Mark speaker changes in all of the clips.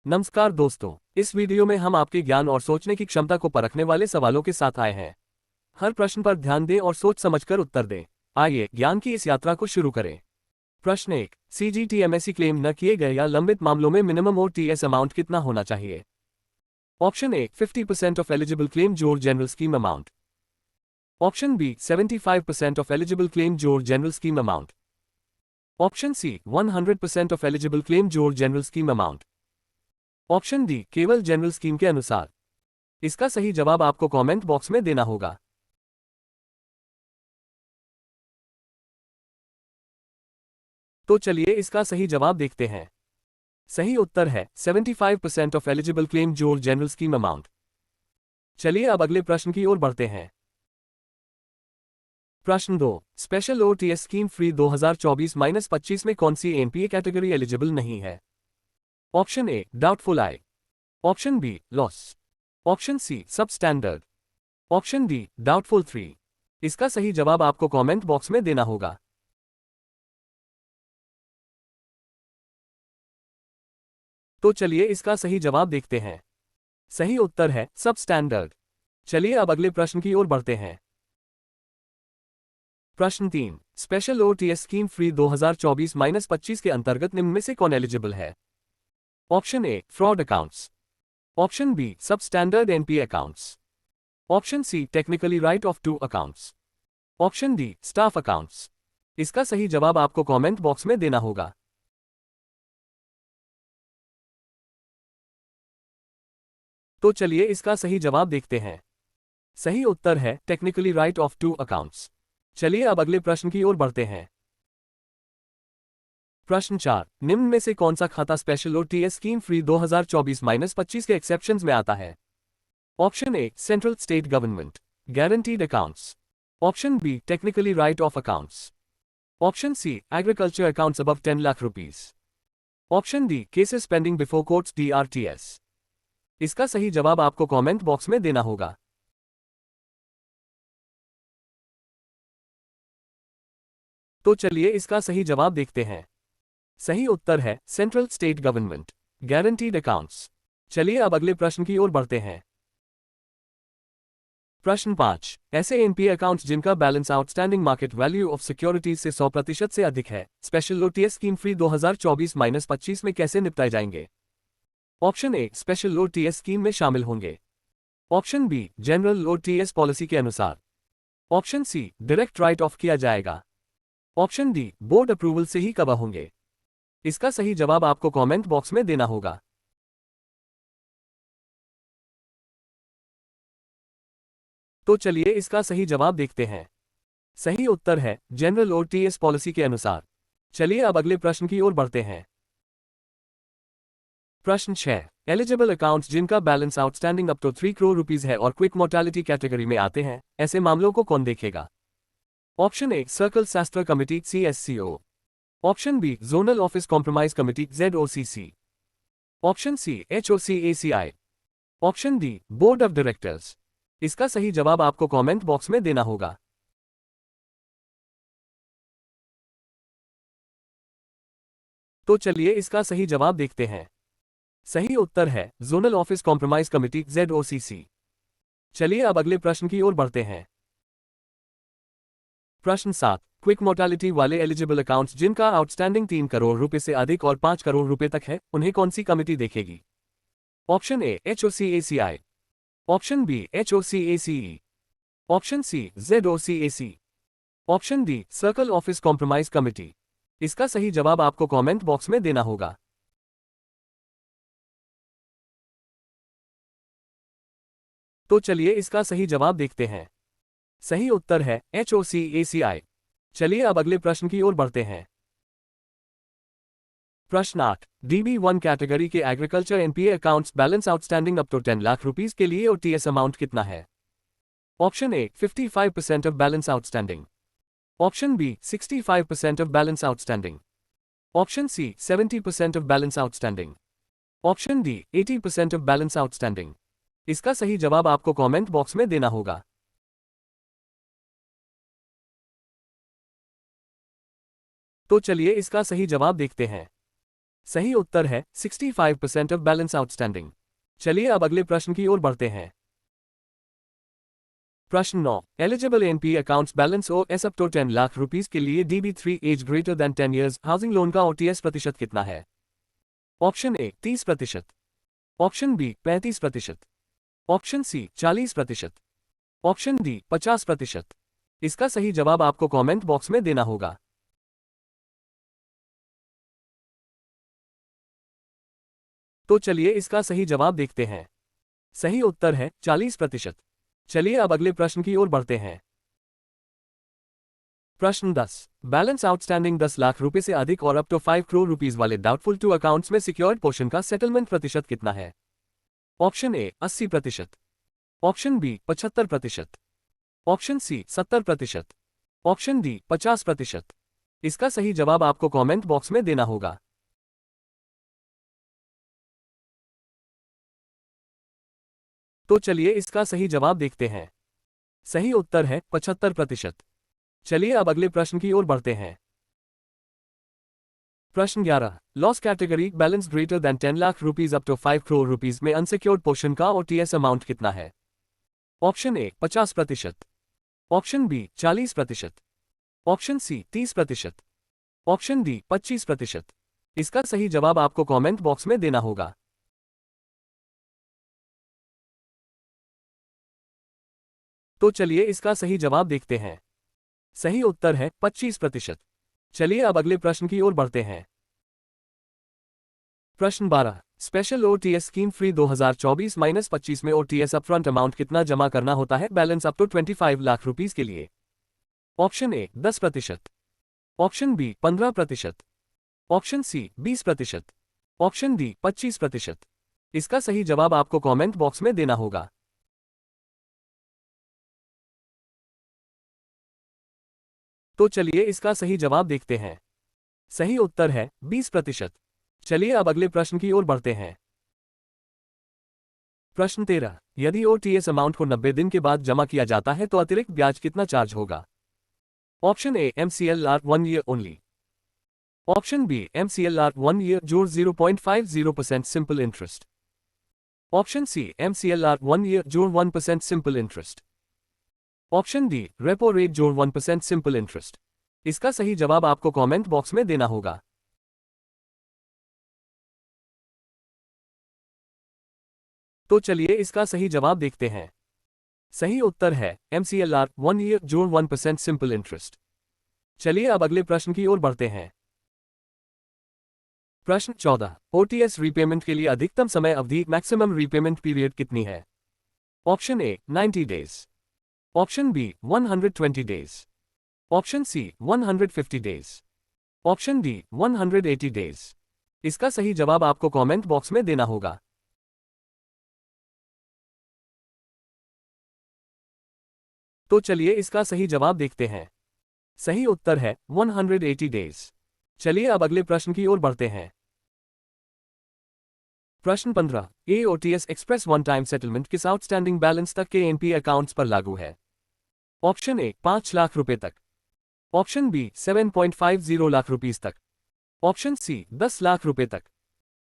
Speaker 1: नमस्कार दोस्तों, इस वीडियो में हम आपके ज्ञान और सोचने की क्षमता को परखने वाले सवालों के साथ आए हैं। हर प्रश्न पर ध्यान दें और सोच समझकर उत्तर दें। आइए ज्ञान की इस यात्रा को शुरू करें। प्रश्न 1, CGTMSE क्लेम न किए गए या लंबित मामलों में मिनिमम और TS अमाउंट कितना होना चाहिए? Option A 50% of eligible claim जोड़ general scheme amount. Option B 75% of eligible claim जोड़ general scheme amount. Option C 100% of eligible claim जोड़ general scheme amount. Option D केवल जनरल स्कीम के अनुसार। इसका सही जवाब आपको कमेंट बॉक्स में देना होगा। तो चलिए इसका सही जवाब देखते हैं। सही उत्तर है 75% ऑफ एलिजिबल क्लेम जोड़ जनरल स्कीम अमाउंट। चलिए अब अगले प्रश्न की ओर बढ़ते हैं। प्रश्न 2, स्पेशल OTS स्कीम फ्री 2024-25 में कौन सी एनपीए कैटेगरी एलिजिबल नहीं है? Option A doubtful I. Option B loss. Option C substandard. Option D doubtful 3। इसका सही जवाब आपको कमेंट बॉक्स में देना होगा। तो चलिए इसका सही जवाब देखते हैं। सही उत्तर है सब स्टैंडर्ड। चलिए अब अगले प्रश्न की ओर बढ़ते हैं। प्रश्न 3, स्पेशल OTS स्कीम फ्री 2024-25 के अंतर्गत निम्न में से कौन एलिजिबल है? Option A fraud accounts. Option B sub standard NPA accounts. Option C technically write off to accounts. Option D staff accounts. इसका सही जवाब आपको कमेंट बॉक्स में देना होगा। तो चलिए इसका सही जवाब देखते हैं। सही उत्तर है technically write off to accounts. चलिए अब अगले प्रश्न की ओर बढ़ते हैं। प्रश्न 4, निम्न में से कौन सा खाता स्पेशल OTS स्कीम फ्री 2024-25 के एक्सेप्शंस में आता है? Option A central state government guaranteed accounts. Option B technically write off accounts. Option C agriculture accounts above 10 lakh rupees. Option D cases pending before courts DRTS। इसका सही जवाब आपको comment box में देना होगा। तो चलिए इसका सही जवाब देखते हैं। सही उत्तर है central state government guaranteed accounts. चलिए अब अगले प्रश्न की ओर बढ़ते हैं। प्रश्न 5, ऐसे एनपीए अकाउंट्स जिनका balance outstanding market value of securities से 100% से अधिक है, स्पेशल OTS स्कीम फ्री 2024-25 में कैसे निपटाए जाएंगे? Option A special OTS scheme में शामिल होंगे। Option B general OTS policy के अनुसार। Option C direct write off किया जाएगा। ऑप्शन डी बोर्ड अप्रूवल से ही कवर होंगे। इसका सही जवाब आपको कमेंट बॉक्स में देना होगा। तो चलिए इसका सही जवाब देखते हैं। सही उत्तर है जनरल OTS पॉलिसी के अनुसार। चलिए अब अगले प्रश्न की ओर बढ़ते हैं। प्रश्न 6, एलिजिबल अकाउंट्स जिनका balance outstanding up to 3 crore rupees है और क्विक मोर्टालिटी कैटेगरी में आते हैं, ऐसे मामलों को कौन देखेगा? ऑप्शन ए सर्कल शास्त्र committee CSCO। Option B zonal office compromise committee ZOCC। Option C HOCACI। Option D board of directors. इसका सही जवाब आपको कमेंट बॉक्स में देना होगा। तो चलिए इसका सही जवाब देखते हैं। सही उत्तर है zonal office compromise committee ZOCC। चलिए अब अगले प्रश्न की ओर बढ़ते हैं। प्रश्न 7, क्विक मोर्टालिटी वाले एलिजिबल अकाउंट्स जिनका आउटस्टैंडिंग 3 करोड़ रुपए से अधिक और 5 करोड़ रुपए तक है, उन्हें कौन सी कमिटी देखेगी? Option A HOCACI। Option B HOCACE। Option C ZOCAC। Option D circle office compromise committee. इसका सही जवाब आपको कमेंट बॉक्स में देना होगा। तो चलिए इसका सही जवाब देखते हैं। सही उत्तर है HOCACI। चलिए अब अगले प्रश्न की ओर बढ़ते हैं। प्रश्न 8, DB1 कैटेगरी के agriculture NPA accounts balance outstanding up to 10 lakh rupees के लिए और TS अमाउंट कितना है? Option A 55% of balance outstanding. Option B 65% of balance outstanding. Option C 70% of balance outstanding. Option D 80% of balance outstanding. इसका सही जवाब आपको कमेंट बॉक्स में देना होगा। तो चलिए इसका सही जवाब देखते हैं। सही उत्तर है 65% ऑफ बैलेंस आउटस्टैंडिंग। चलिए अब अगले प्रश्न की ओर बढ़ते हैं। प्रश्न 9, eligible NP accounts balance O S up to 10 lakh rupees के लिए DB3 age greater than 10 years housing loan का OTS प्रतिशत कितना है? Option A 30%, option B 35%, option C 40%, option D 50%। इसका सही जवाब आपको कमेंट बॉक्स में देना होगा। तो चलिए इसका सही जवाब देखते हैं। सही उत्तर है 40%। चलिए अब अगले प्रश्न की ओर बढ़ते हैं। प्रश्न 10, बैलेंस आउटस्टैंडिंग 10 लाख रुपए से अधिक और अप टू 5 करोड़ रुपीस वाले डाउटफुल टू अकाउंट्स में सिक्योर्ड पोर्शन का सेटलमेंट प्रतिशत कितना है? Option A 80%, option B 75%, option C 70%, option D 50%। इसका सही जवाब आपको कमेंट बॉक्स में देना होगा। तो चलिए इसका सही जवाब देखते हैं। सही उत्तर है 75%। चलिए अब अगले प्रश्न की ओर बढ़ते हैं। प्रश्न 11, loss category balance greater than 10 lakh rupees up to 5 crore rupees में अनसिक्योर्ड पोर्शन का OTS अमाउंट कितना है? Option A 50%, option B 40%, option C 30%, option D 25%। इसका सही जवाब आपको कमेंट बॉक्स में देना होगा। तो चलिए इसका सही जवाब देखते हैं। सही उत्तर है 25%। चलिए अब अगले प्रश्न की ओर बढ़ते हैं। प्रश्न 12, स्पेशल OTS स्कीम फ्री 2024-25 में OTS अपफ्रंट अमाउंट कितना जमा करना होता है balance up to 25 lakh rupees के लिए? Option A 10%, option B 15%, option C 20%, option D 25%। इसका सही जवाब आपको कमेंट बॉक्स में देना होगा। तो चलिए इसका सही जवाब देखते हैं। सही उत्तर है 20%। चलिए अब अगले प्रश्न की ओर बढ़ते हैं। प्रश्न 13, यदि OTS अमाउंट को 90 दिन के बाद जमा किया जाता है तो अतिरिक्त ब्याज कितना चार्ज होगा? Option A MCLR 1 year only, option B MCLR 1 year जोड़ 0.50% simple interest, option C MCLR 1 year जोड़ 1% simple interest, option D repo rate जोड़ 1% सिंपल इंटरेस्ट। इसका सही जवाब आपको कमेंट बॉक्स में देना होगा। तो चलिए इसका सही जवाब देखते हैं। सही उत्तर है MCLR 1 ईयर जोड़ 1% सिंपल इंटरेस्ट। चलिए अब अगले प्रश्न की ओर बढ़ते हैं। प्रश्न 14, OTS रीपेमेंट के लिए अधिकतम समय अवधि मैक्सिमम रीपेमेंट पीरियड कितनी है? Option A 90 days, option B 120 days, option C 150 days, option D 180 days. इसका सही जवाब आपको कमेंट बॉक्स में देना होगा। तो चलिए इसका सही जवाब देखते हैं। सही उत्तर है 180 डेज। चलिए अब अगले प्रश्न की ओर बढ़ते हैं। प्रश्न 15, OTS express one time settlement किस आउटस्टैंडिंग बैलेंस तक के एनपी अकाउंट्स पर लागू है? ऑप्शन ए 5 लाख रुपए तक, ऑप्शन बी 7.50 लाख रुपीस तक, ऑप्शन सी 10 लाख रुपए तक,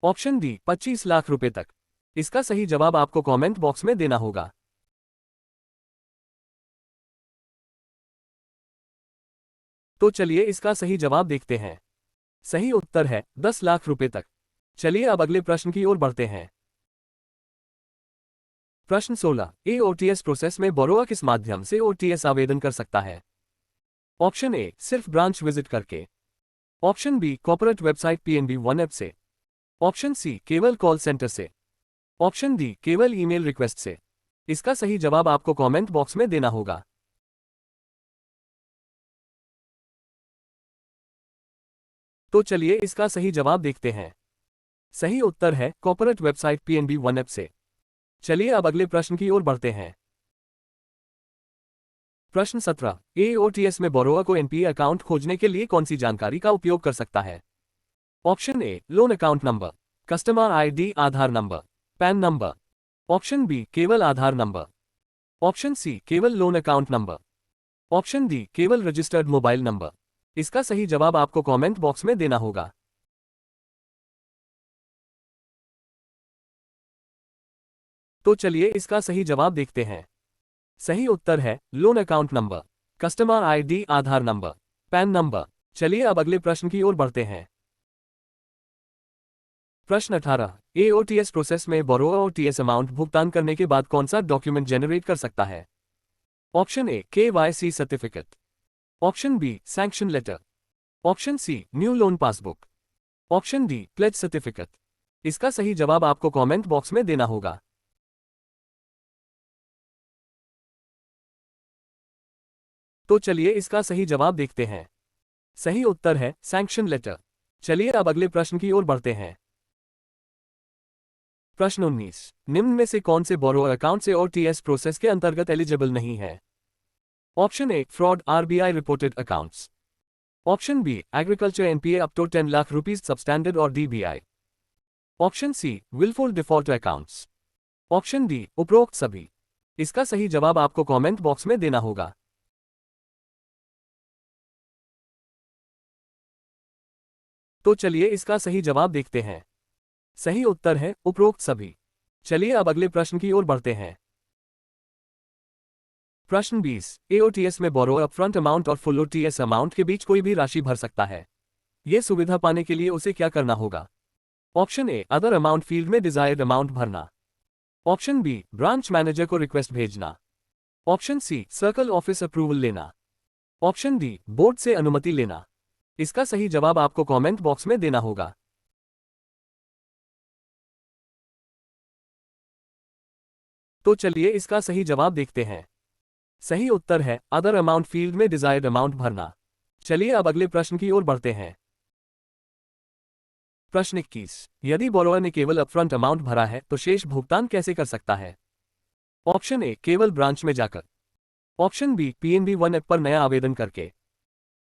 Speaker 1: ऑप्शन डी 25 लाख रुपए तक। इसका सही जवाब आपको कमेंट बॉक्स में देना होगा। तो चलिए इसका सही जवाब देखते हैं। सही उत्तर है 10 लाख रुपए तक। चलिए अब अगले प्रश्न की ओर बढ़ते हैं। प्रश्न 16, OTS प्रोसेस में बोरोअर किस माध्यम से OTS आवेदन कर सकता है? ऑप्शन ए सिर्फ ब्रांच विजिट करके, option B corporate website PNB one app से, ऑप्शन सी केवल कॉल सेंटर से, ऑप्शन डी केवल ईमेल रिक्वेस्ट से। इसका सही जवाब आपको कमेंट बॉक्स में देना होगा। तो चलिए इसका सही जवाब देखते हैं। सही उत्तर है corporate website PNB one app से। चलिए अब अगले प्रश्न की ओर बढ़ते हैं। प्रश्न 17, OTS में बोरोअर को NPA अकाउंट खोजने के लिए कौन सी जानकारी का उपयोग कर सकता है? Option A loan account number, customer ID Aadhaar number, PAN number, option B केवल आधार नंबर, ऑप्शन सी केवल loan account number, option D केवल रजिस्टर्ड मोबाइल नंबर। इसका सही जवाब आपको कमेंट बॉक्स में देना होगा। तो चलिए इसका सही जवाब देखते हैं। सही उत्तर है loan account number, customer ID, Aadhaar number, PAN number. चलिए अब अगले प्रश्न की ओर बढ़ते हैं। प्रश्न 18, एओटीएस प्रोसेस में बोरोअर ओटीएस अमाउंट भुगतान करने के बाद कौन सा डॉक्यूमेंट जनरेट कर सकता है? Option A KYC certificate, option B sanction letter, option C new loan passbook, option D pledge certificate. इसका सही जवाब आपको कमेंट बॉक्स में देना होगा। तो चलिए इसका सही जवाब देखते हैं। सही उत्तर है सैंक्शन लेटर। चलिए अब अगले प्रश्न की ओर बढ़ते हैं। प्रश्न 19, निम्न में से कौन से बोरोअर अकाउंट से ओटीएस प्रोसेस के अंतर्गत एलिजिबल नहीं है? Option A fraud RBI reported accounts, option B agriculture NPA up to 10 lakh rupees substandard और DBI, option C wilful default accounts, option D उपरोक्त सभी। इसका सही जवाब आपको कमेंट बॉक्स में देना होगा। तो चलिए इसका सही जवाब देखते हैं। सही उत्तर है उपरोक्त सभी। चलिए अब अगले प्रश्न की ओर बढ़ते हैं। प्रश्न 20, एओटीएस में बोरो अपफ्रंट अमाउंट और फुल ओटीएस अमाउंट के बीच कोई भी राशि भर सकता है। यह सुविधा पाने के लिए उसे क्या करना होगा? Option A other amount field में डिजायर्ड अमाउंट भरना, ऑप्शन बी ब्रांच मैनेजर को रिक्वेस्ट भेजना, option C circle office approval लेना, ऑप्शन डी बोर्ड से अनुमति लेना। इसका सही जवाब आपको कमेंट बॉक्स में देना होगा। तो चलिए इसका सही जवाब देखते हैं। सही उत्तर है अदर अमाउंट फील्ड में डिजायर्ड अमाउंट भरना। चलिए अब अगले प्रश्न की ओर बढ़ते हैं। प्रश्न 21, यदि बोरोअर ने केवल अपफ्रंट अमाउंट भरा है तो शेष भुगतान कैसे कर सकता है? ऑप्शन ए केवल ब्रांच में जाकर, option B PNB one app पर नया आवेदन करके,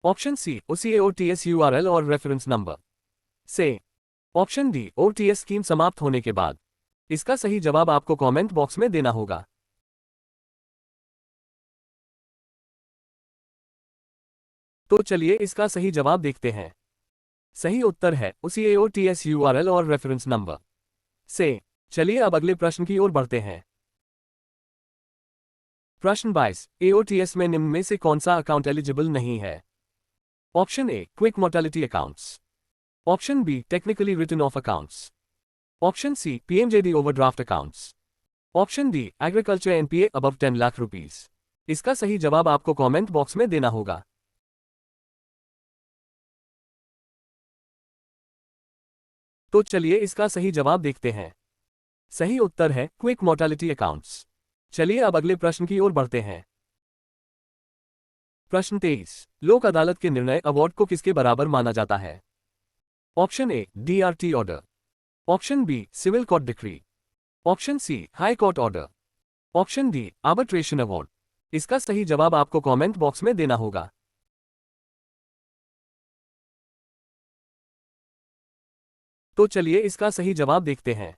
Speaker 1: ऑप्शन सी उसी ओटीएस यूआरएल और रेफरेंस नंबर से, ऑप्शन डी ओटीएस स्कीम समाप्त होने के बाद। इसका सही जवाब आपको कमेंट बॉक्स में देना होगा। तो चलिए इसका सही जवाब देखते हैं। सही उत्तर है उसी एओटीएस यूआरएल और रेफरेंस नंबर से। चलिए अब अगले प्रश्न की ओर बढ़ते हैं। प्रश्न 22, एओटीएस में निम्न में से कौन सा अकाउंट एलिजिबल नहीं है? Option A quick mortality accounts, option B technically written off accounts, option C PMJD overdraft accounts, option D agriculture NPA above 10 lakh rupees. इसका सही जवाब आपको कमेंट बॉक्स में देना होगा। तो चलिए इसका सही जवाब देखते हैं। सही उत्तर है क्विक मोर्टेलिटी अकाउंट्स। चलिए अब अगले प्रश्न की ओर बढ़ते हैं। प्रश्न 23, लोक अदालत के निर्णय अवार्ड को किसके बराबर माना जाता है? Option A DRT order, option B civil court decree, option C high court order, option D arbitration award. इसका सही जवाब आपको कमेंट बॉक्स में देना होगा। तो चलिए इसका सही जवाब देखते हैं।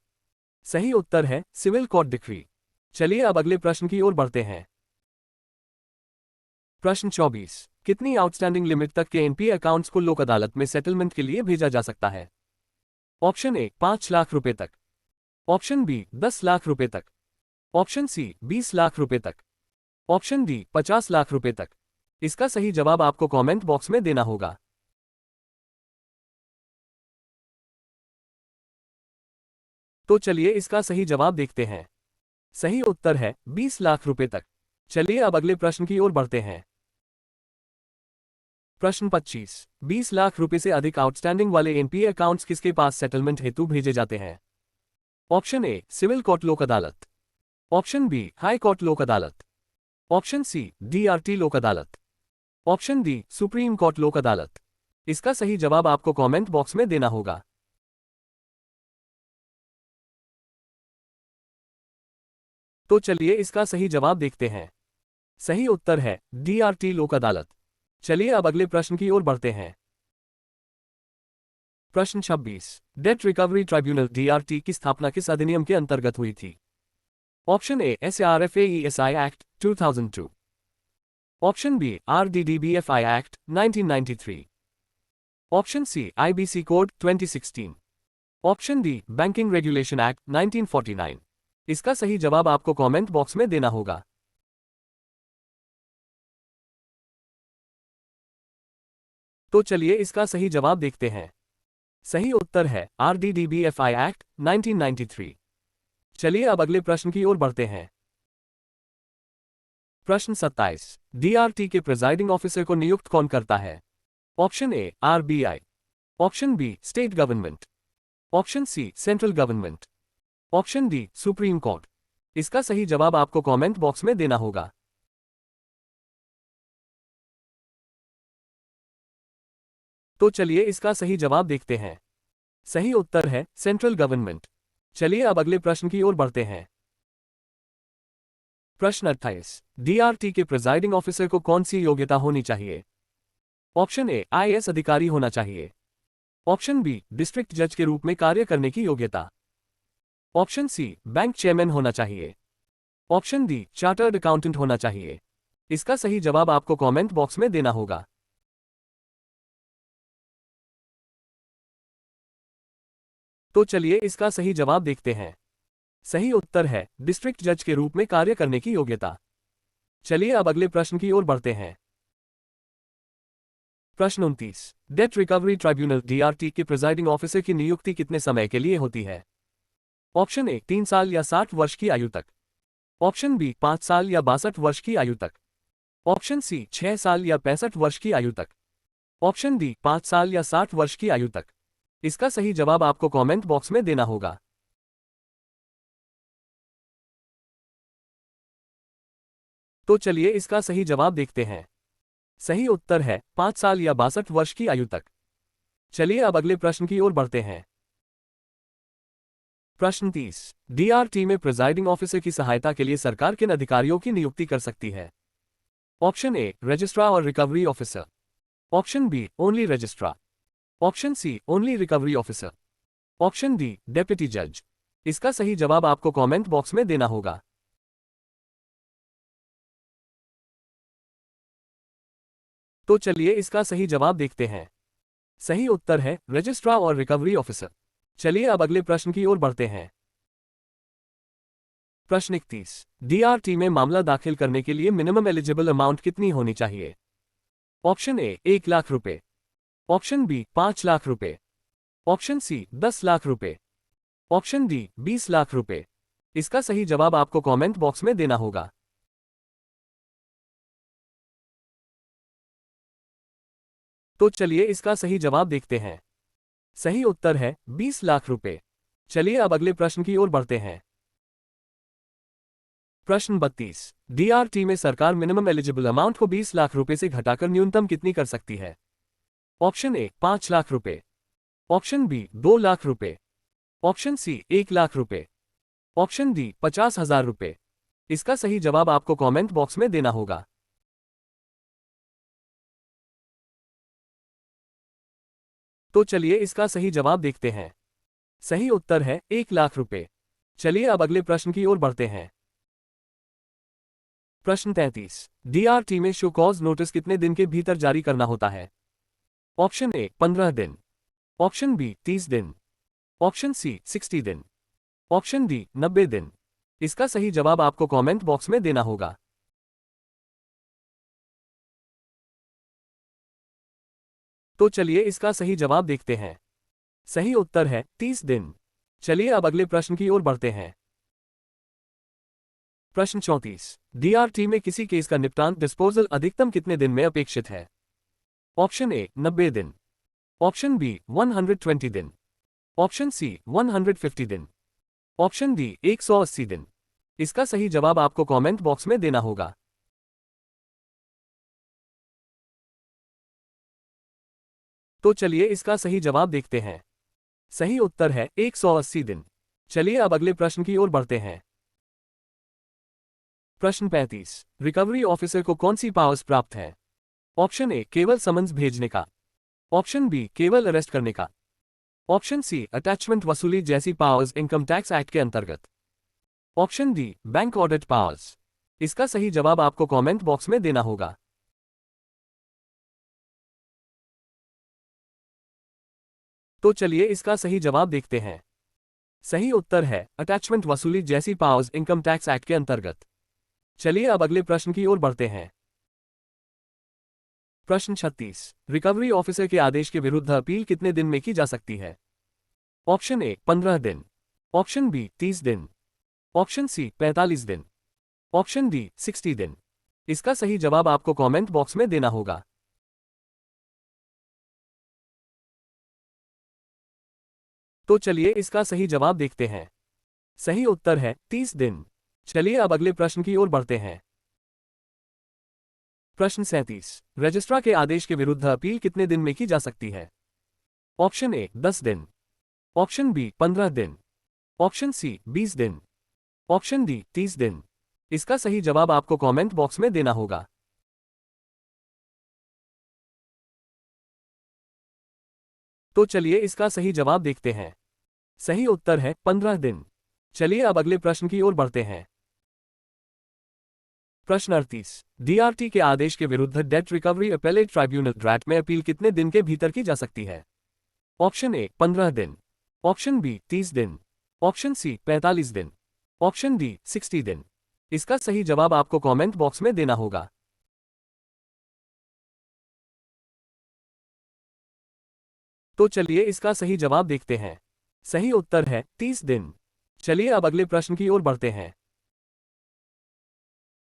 Speaker 1: सही उत्तर है सिविल कोर्ट डिक्री। चलिए अब अगले प्रश्न की ओर बढ़ते हैं। प्रश्न 24, कितनी आउटस्टैंडिंग लिमिट तक के एनपीए अकाउंट्स को लोक अदालत में सेटलमेंट के लिए भेजा जा सकता है? ऑप्शन ए 5 लाख रुपए तक, ऑप्शन बी 10 लाख रुपए तक, ऑप्शन सी 20 लाख रुपए तक, ऑप्शन डी 50 लाख रुपए तक। इसका सही जवाब आपको कमेंट बॉक्स में देना होगा। तो चलिए इसका सही जवाब देखते हैं। सही उत्तर है 20 लाख रुपए तक। चलिए अब अगले प्रश्न की ओर बढ़ते हैं। प्रश्न 25, 20 लाख रुपए से अधिक आउटस्टैंडिंग वाले एनपीए अकाउंट्स किसके पास सेटलमेंट हेतु भेजे जाते हैं? ऑप्शन ए सिविल कोर्ट लोक अदालत, ऑप्शन बी हाई कोर्ट लोक अदालत, ऑप्शन सी डीआरटी लोक अदालत, ऑप्शन डी सुप्रीम कोर्ट लोक अदालत। इसका सही जवाब आपको कमेंट बॉक्स में देना होगा। तो चलिए इसका सही जवाब देखते हैं। सही उत्तर है डीआरटी लोक अदालत। चलिए अब अगले प्रश्न की ओर बढ़ते हैं। प्रश्न 26, डेट रिकवरी ट्राइब्यूनल डीआरटी की स्थापना किस अधिनियम के अंतर्गत हुई थी? Option A SRFAESI act 2002, option B RDDBFI act 1993, option C IBC code 2016, option D banking regulation act 1949। इसका सही जवाब आपको कमेंट बॉक्स में देना होगा। तो चलिए इसका सही जवाब देखते हैं। सही उत्तर है RDDBFI एक्ट 1993। चलिए अब अगले प्रश्न की ओर बढ़ते हैं। प्रश्न 27। DRT के प्रिजाइडिंग ऑफिसर को नियुक्त कौन करता है? Option A RBI, option B state government, option C central government, option D supreme court. इसका सही जवाब आपको कमेंट बॉक्स में देना होगा। तो चलिए इसका सही जवाब देखते हैं। सही उत्तर है सेंट्रल गवर्नमेंट। चलिए अब अगले प्रश्न की ओर बढ़ते हैं। प्रश्न 28। DRT के प्रिजाइडिंग ऑफिसर को कौन सी योग्यता होनी चाहिए? ऑप्शन ए IAS अधिकारी होना चाहिए, ऑप्शन बी डिस्ट्रिक्ट जज के रूप में कार्य करने की योग्यता, ऑप्शन सी बैंक चेयरमैन होना चाहिए, ऑप्शन डी चार्टर्ड अकाउंटेंट होना चाहिए। इसका सही जवाब आपको कमेंट बॉक्स में देना होगा। तो चलिए इसका सही जवाब देखते हैं। सही उत्तर है डिस्ट्रिक्ट जज के रूप में कार्य करने की योग्यता। चलिए अब अगले प्रश्न की ओर बढ़ते हैं। प्रश्न 29। डेट रिकवरी ट्राइब्यूनल DRT के प्रिजाइडिंग ऑफिसर की नियुक्ति कितने समय के लिए होती है? ऑप्शन ए 3 साल या 60 वर्ष की आयु तक, ऑप्शन बी 5 साल या 62 वर्ष की आयु तक, ऑप्शन सी 6 साल या 65 वर्ष की आयु तक, ऑप्शन डी 5 साल या 60 वर्ष की आयु तक। इसका सही जवाब आपको कमेंट बॉक्स में देना होगा। तो चलिए इसका सही जवाब देखते हैं। सही उत्तर है 5 साल या 62 वर्ष की आयु तक। चलिए अब अगले प्रश्न की ओर बढ़ते हैं। प्रश्न 30। DRT में प्रिजाइडिंग ऑफिसर की सहायता के लिए सरकार किन अधिकारियों की नियुक्ति कर सकती है? ऑप्शन ए रजिस्ट्रार और recovery officer, option B only registrar, option C only recovery officer, option D deputy जज। इसका सही जवाब आपको कमेंट बॉक्स में देना होगा। तो चलिए इसका सही जवाब देखते हैं। सही उत्तर है रजिस्ट्रार और रिकवरी ऑफिसर। चलिए अब अगले प्रश्न की ओर बढ़ते हैं। प्रश्न 31। DRT में मामला दाखिल करने के लिए मिनिमम एलिजिबल अमाउंट कितनी होनी चाहिए? ऑप्शन ए 1 लाख रुपए, ऑप्शन बी 5 लाख रुपए, ऑप्शन सी 10 लाख रुपए, ऑप्शन डी 20 लाख रुपए। इसका सही जवाब आपको कमेंट बॉक्स में देना होगा। तो चलिए इसका सही जवाब देखते हैं। सही उत्तर है 20 लाख रुपए। चलिए अब अगले प्रश्न की ओर बढ़ते हैं। प्रश्न 32। DRT में सरकार मिनिमम एलिजिबल अमाउंट को 20 लाख रुपए से घटाकर न्यूनतम कितनी कर सकती है? ऑप्शन ए 5 लाख रुपए, ऑप्शन बी 2 लाख रुपए, ऑप्शन सी 1 लाख रुपए, ऑप्शन डी 50,000 रुपए। इसका सही जवाब आपको कमेंट बॉक्स में देना होगा। तो चलिए इसका सही जवाब देखते हैं। सही उत्तर है 1 लाख रुपए। चलिए अब अगले प्रश्न की ओर बढ़ते हैं। प्रश्न 33। DRT में शो कॉज नोटिस कितने दिन के भीतर जारी करना होता है? ऑप्शन ए 15 दिन, ऑप्शन बी 30 दिन, ऑप्शन सी 60 दिन, ऑप्शन डी 90 दिन। इसका सही जवाब आपको कमेंट बॉक्स में देना होगा। तो चलिए इसका सही जवाब देखते हैं। सही उत्तर है 30 दिन। चलिए अब अगले प्रश्न की ओर बढ़ते हैं। प्रश्न 34। DRT में किसी केस का निपटान डिस्पोजल अधिकतम कितने दिन में अपेक्षित है? ऑप्शन ए 90 दिन, ऑप्शन बी 120 दिन, ऑप्शन सी 150 दिन, ऑप्शन डी 180 दिन। इसका सही जवाब आपको कमेंट बॉक्स में देना होगा। तो चलिए इसका सही जवाब देखते हैं। सही उत्तर है 180 दिन। चलिए अब अगले प्रश्न की ओर बढ़ते हैं। प्रश्न 35। रिकवरी ऑफिसर को कौन सी पावर्स प्राप्त है? ऑप्शन ए केवल समन्स भेजने का, ऑप्शन बी केवल अरेस्ट करने का, ऑप्शन सी अटैचमेंट वसूली जैसी पावर्स इनकम टैक्स एक्ट के अंतर्गत, option D bank audit powers. इसका सही जवाब आपको कमेंट बॉक्स में देना होगा। तो चलिए इसका सही जवाब देखते हैं। सही उत्तर है अटैचमेंट वसूली जैसी पावर्स इनकम टैक्स एक्ट के अंतर्गत। चलिए अब अगले प्रश्न की ओर बढ़ते हैं। प्रश्न 36। रिकवरी ऑफिसर के आदेश के विरुद्ध अपील कितने दिन में की जा सकती है? ऑप्शन ए 15 दिन, ऑप्शन बी 30 दिन, ऑप्शन सी 45 दिन, ऑप्शन डी 60 दिन। इसका सही जवाब आपको कमेंट बॉक्स में देना होगा। तो चलिए इसका सही जवाब देखते हैं। सही उत्तर है 30 दिन। चलिए अब अगले प्रश्न की ओर बढ़ते हैं। प्रश्न 37। रजिस्ट्रार के आदेश के विरुद्ध अपील कितने दिन में की जा सकती है? ऑप्शन ए 10 दिन, ऑप्शन बी 15 दिन, ऑप्शन सी 20 दिन, ऑप्शन डी 30 दिन। इसका सही जवाब आपको कमेंट बॉक्स में देना होगा। तो चलिए इसका सही जवाब देखते हैं। सही उत्तर है 15 दिन। चलिए अब अगले प्रश्न की ओर बढ़ते हैं। प्रश्न 38। डीआरटी के आदेश के विरुद्ध डेट रिकवरी अपेलेट ट्राइब्यूनल ड्रैट में अपील कितने दिन के भीतर की जा सकती है? ऑप्शन ए 15 दिन, ऑप्शन बी 30 दिन, ऑप्शन सी 45 दिन, ऑप्शन डी 60 दिन। इसका सही जवाब आपको कमेंट बॉक्स में देना होगा। तो चलिए इसका सही जवाब देखते हैं। सही उत्तर है 30 दिन। चलिए अब अगले प्रश्न की ओर बढ़ते हैं।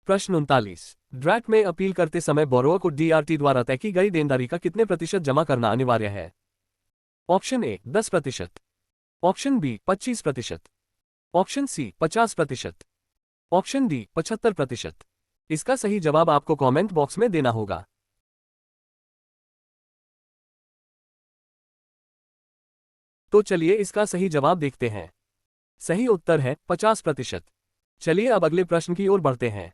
Speaker 1: प्रश्न 39। ड्रैट में अपील करते समय बोरोअर को डीआरटी द्वारा तय की गई देनदारी का कितने प्रतिशत जमा करना अनिवार्य है? Option A 10%, option B 25%, option C 50%, option D 75%। इसका सही जवाब आपको कमेंट बॉक्स में देना होगा। तो चलिए इसका सही जवाब देखते हैं। सही उत्तर है 50%। चलिए अब अगले प्रश्न की ओर बढ़ते हैं।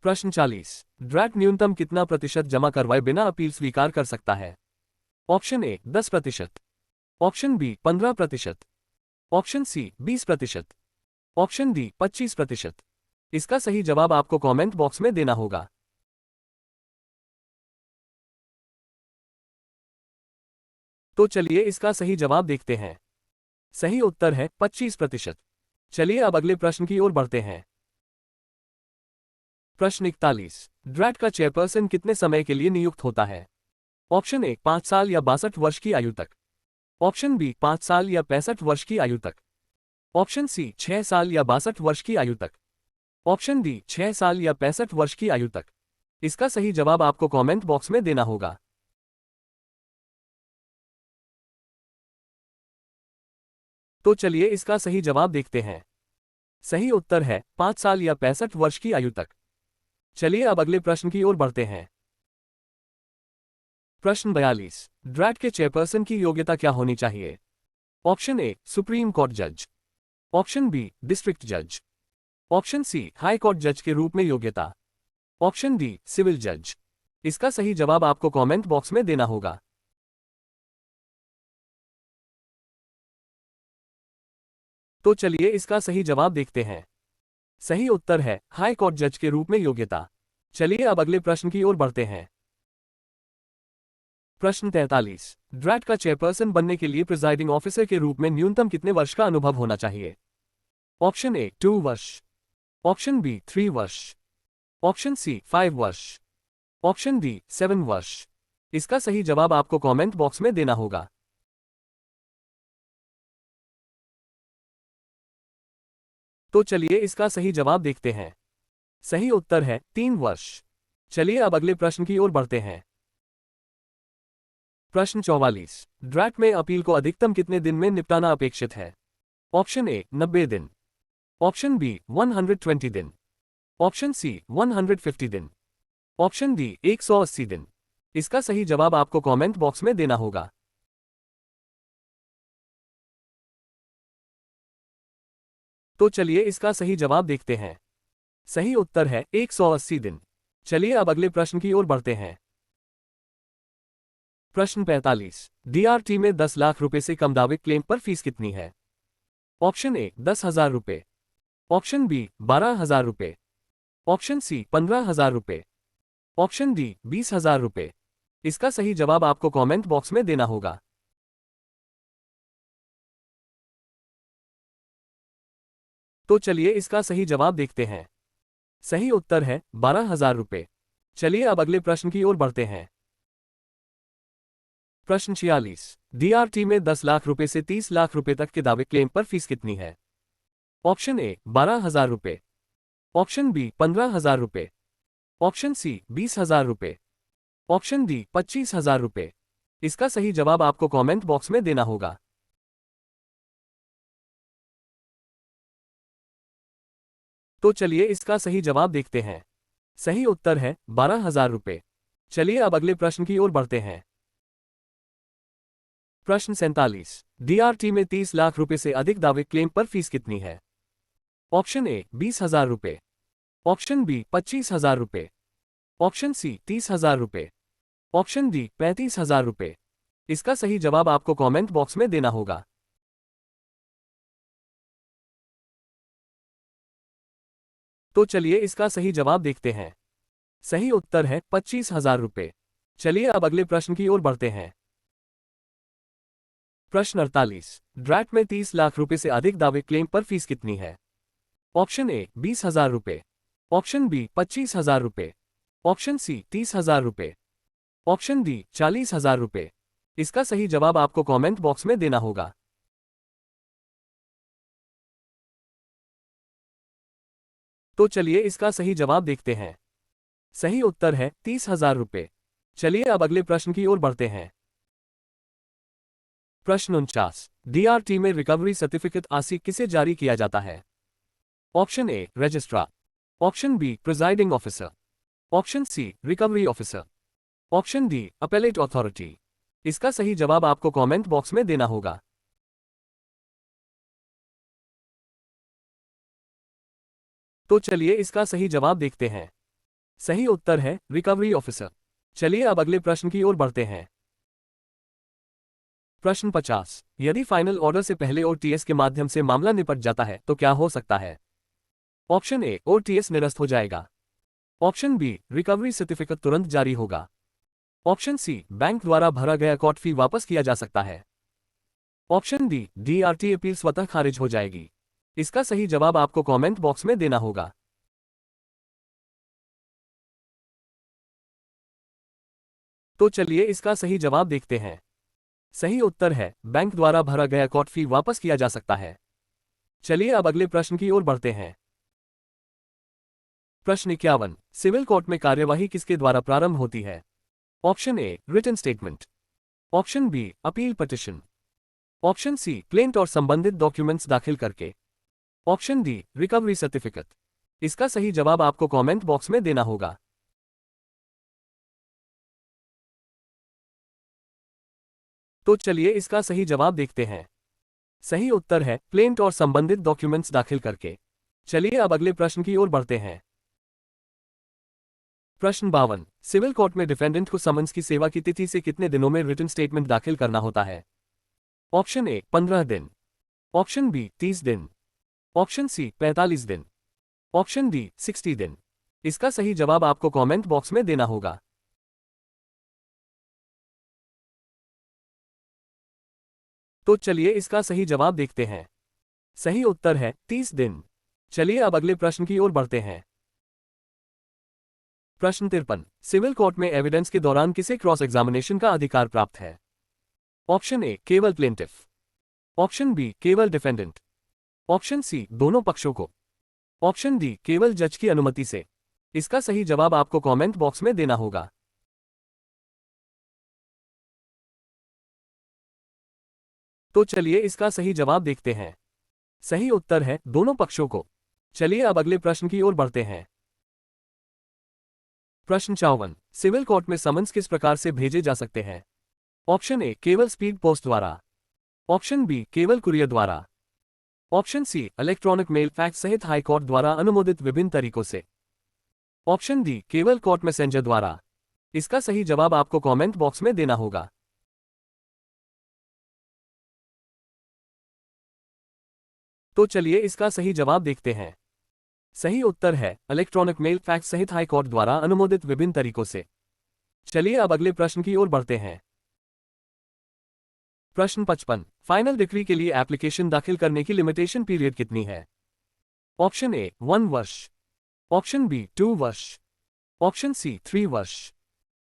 Speaker 1: प्रश्न 40। ड्रैट न्यूनतम कितना प्रतिशत जमा करवाए बिना अपील स्वीकार कर सकता है? Option A 10%, option B 15%, option C 20%, option D 25%। इसका सही जवाब आपको कमेंट बॉक्स में देना होगा। तो चलिए इसका सही जवाब देखते हैं। सही उत्तर है 25%। चलिए अब अगले प्रश्न की ओर बढ़ते हैं। प्रश्न 41। ड्रैट का चेयरपर्सन कितने समय के लिए नियुक्त होता है? ऑप्शन ए 5 साल या 62 वर्ष की आयु तक, ऑप्शन बी 5 साल या 65 वर्ष की आयु तक, ऑप्शन सी 6 साल या 62 वर्ष की आयु तक, ऑप्शन डी 6 साल या 65 वर्ष की आयु तक। इसका सही जवाब आपको कमेंट बॉक्स में देना होगा। तो चलिए इसका सही जवाब देखते हैं। सही उत्तर है 5 साल या 65 वर्ष की आयु तक। चलिए अब अगले प्रश्न की ओर बढ़ते हैं। प्रश्न 42। ड्रैट के चेयरपर्सन की योग्यता क्या होनी चाहिए? ऑप्शन ए सुप्रीम कोर्ट जज, ऑप्शन बी डिस्ट्रिक्ट जज, ऑप्शन सी हाई कोर्ट जज के रूप में योग्यता, ऑप्शन डी सिविल जज। इसका सही जवाब आपको कमेंट बॉक्स में देना होगा। तो चलिए इसका सही जवाब देखते हैं। सही उत्तर है हाई कोर्ट जज के रूप में योग्यता। चलिए अब अगले प्रश्न की ओर बढ़ते हैं। प्रश्न 43। ड्रैट का चेयरपर्सन बनने के लिए प्रिजाइडिंग ऑफिसर के रूप में न्यूनतम कितने वर्ष का अनुभव होना चाहिए? ऑप्शन ए 2 वर्ष, ऑप्शन बी 3 वर्ष, ऑप्शन सी 5 वर्ष, ऑप्शन डी 7 वर्ष। इसका सही जवाब आपको कमेंट बॉक्स में देना होगा। तो चलिए इसका सही जवाब देखते हैं। सही उत्तर है 3 वर्ष। चलिए अब अगले प्रश्न की ओर बढ़ते हैं। प्रश्न 44। ड्रैट में अपील को अधिकतम कितने दिन में निपटाना अपेक्षित है? ऑप्शन ए 90 दिन, ऑप्शन बी 120 दिन, ऑप्शन सी 150 दिन, ऑप्शन डी 180 दिन। इसका सही जवाब आपको कमेंट बॉक्स में देना होगा। तो चलिए इसका सही जवाब देखते हैं। सही उत्तर है 180 दिन। चलिए अब अगले प्रश्न की ओर बढ़ते हैं। प्रश्न 45। डीआरटी में 10 लाख रुपए से कम दावे क्लेम पर फीस कितनी है? ऑप्शन ए 10,000 रुपए, ऑप्शन बी 12,000 रुपए, ऑप्शन सी 15,000 रुपए, ऑप्शन डी 20,000 रुपए। इसका सही जवाब आपको कमेंट बॉक्स में देना होगा। तो चलिए इसका सही जवाब देखते हैं। सही उत्तर है 12,000 रुपये। चलिए अब अगले प्रश्न की ओर बढ़ते हैं। प्रश्न 46। डीआरटी में 10 लाख रुपए से 30 लाख रुपए तक के दावे क्लेम पर फीस कितनी है? ऑप्शन ए 12,000 रुपये, ऑप्शन बी 15,000 रुपये, ऑप्शन सी 20,000 रुपये, ऑप्शन डी 25,000 रुपये। इसका सही जवाब आपको कमेंट बॉक्स में देना होगा। तो चलिए इसका सही जवाब देखते हैं। सही उत्तर है 12,000 रुपये। चलिए अब अगले प्रश्न की ओर बढ़ते हैं। प्रश्न 47। डीआरटी में 30 लाख रुपए से अधिक दावे क्लेम पर फीस कितनी है? ऑप्शन ए 20,000 रुपये, ऑप्शन बी 25,000 रुपये, ऑप्शन सी 30,000 रुपये, ऑप्शन डी 35,000 रुपये। इसका सही जवाब आपको कमेंट बॉक्स में देना होगा। तो चलिए इसका सही जवाब देखते हैं। सही उत्तर है 25,000 रुपये। चलिए अब अगले प्रश्न की ओर बढ़ते हैं। प्रश्न 48। ड्रैट में 30 लाख रुपए से अधिक दावे क्लेम पर फीस कितनी है? ऑप्शन ए 20,000 रुपये, ऑप्शन बी 25,000 रुपये, ऑप्शन सी 30,000 रुपये, ऑप्शन डी 40,000 रुपये। इसका सही जवाब आपको कमेंट बॉक्स में देना होगा। तो चलिए इसका सही जवाब देखते हैं। सही उत्तर है 30,000 रुपये। चलिए अब अगले प्रश्न की ओर बढ़ते हैं। प्रश्न 49। डीआरटी में रिकवरी सर्टिफिकेट आरसी किसे जारी किया जाता है? Option A registrar, option B presiding officer, option C recovery officer, option D appellate authority. इसका सही जवाब आपको कमेंट बॉक्स में देना होगा। तो चलिए इसका सही जवाब देखते हैं। सही उत्तर है रिकवरी ऑफिसर। चलिए अब अगले प्रश्न की ओर बढ़ते हैं। प्रश्न 50। यदि फाइनल ऑर्डर से पहले ओटीएस के माध्यम से मामला निपट जाता है तो क्या हो सकता है? ऑप्शन ए ओटीएस निरस्त हो जाएगा, ऑप्शन बी रिकवरी सर्टिफिकेट तुरंत जारी होगा, ऑप्शन सी बैंक द्वारा भरा गया कोर्ट फी वापस किया जा सकता है, ऑप्शन डी डीआरटी अपील स्वतः खारिज हो जाएगी। इसका सही जवाब आपको कमेंट बॉक्स में देना होगा। तो चलिए इसका सही जवाब देखते हैं। सही उत्तर है बैंक द्वारा भरा गया कोर्ट फी वापस किया जा सकता है। चलिए अब अगले प्रश्न की ओर बढ़ते हैं। प्रश्न 51। सिविल कोर्ट में कार्यवाही किसके द्वारा प्रारंभ होती है? Option A written statement, option B appeal petition, option C client और संबंधित डॉक्यूमेंट्स दाखिल करके, ऑप्शन डी रिकवरी सर्टिफिकेट। इसका सही जवाब आपको कमेंट बॉक्स में देना होगा। तो चलिए इसका सही जवाब देखते हैं। सही उत्तर है क्लेंट और संबंधित डॉक्यूमेंट्स दाखिल करके। चलिए अब अगले प्रश्न की ओर बढ़ते हैं। प्रश्न 52। सिविल कोर्ट में डिफेंडेंट को समन्स की सेवा की तिथि से कितने दिनों में रिटन स्टेटमेंट दाखिल करना होता है? ऑप्शन ए 15 दिन, ऑप्शन बी 30 दिन, ऑप्शन सी 45 दिन, ऑप्शन डी 60 दिन। इसका सही जवाब आपको कमेंट बॉक्स में देना होगा। तो चलिए इसका सही जवाब देखते हैं। सही उत्तर है 30 दिन। चलिए अब अगले प्रश्न की ओर बढ़ते हैं। प्रश्न 53। सिविल कोर्ट में एविडेंस के दौरान किसे क्रॉस एग्जामिनेशन का अधिकार प्राप्त है? ऑप्शन ए केवल प्लेंटिफ, ऑप्शन बी केवल डिफेंडेंट, ऑप्शन सी दोनों पक्षों को, ऑप्शन डी केवल जज की अनुमति से। इसका सही जवाब आपको कमेंट बॉक्स में देना होगा। तो चलिए इसका सही जवाब देखते हैं। सही उत्तर है दोनों पक्षों को। चलिए अब अगले प्रश्न की ओर बढ़ते हैं। प्रश्न 54। सिविल कोर्ट में समन्स किस प्रकार से भेजे जा सकते हैं? ऑप्शन ए केवल स्पीड पोस्ट द्वारा, ऑप्शन बी केवल कुरियर द्वारा, option C electronic mail fax सहित हाई कोर्ट द्वारा अनुमोदित विभिन्न तरीकों से, ऑप्शन डी केवल कोर्ट मैसेंजर द्वारा। इसका सही जवाब आपको कमेंट बॉक्स में देना होगा। तो चलिए इसका सही जवाब देखते हैं। सही उत्तर है इलेक्ट्रॉनिक मेल फैक्स सहित हाई कोर्ट द्वारा अनुमोदित विभिन्न तरीकों से। चलिए अब अगले प्रश्न की ओर बढ़ते हैं। प्रश्न 55। फाइनल डिक्री के लिए एप्लीकेशन दाखिल करने की लिमिटेशन पीरियड कितनी है? ऑप्शन ए 1 वर्ष, ऑप्शन बी 2 वर्ष, ऑप्शन सी 3 वर्ष,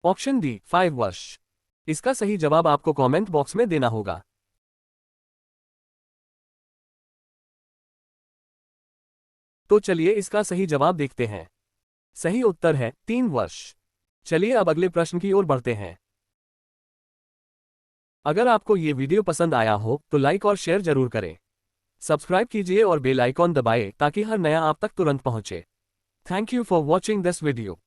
Speaker 1: ऑप्शन डी 5 वर्ष। इसका सही जवाब आपको कमेंट बॉक्स में देना होगा। तो चलिए इसका सही जवाब देखते हैं। सही उत्तर है 3 वर्ष। चलिए अब अगले प्रश्न की ओर बढ़ते हैं। अगर आपको ये वीडियो पसंद आया हो तो लाइक और शेयर जरूर करें। सब्सक्राइब कीजिए और बेल आइकॉन दबाएं ताकि हर नया आप तक तुरंत पहुंचे। Thank you for watching this video.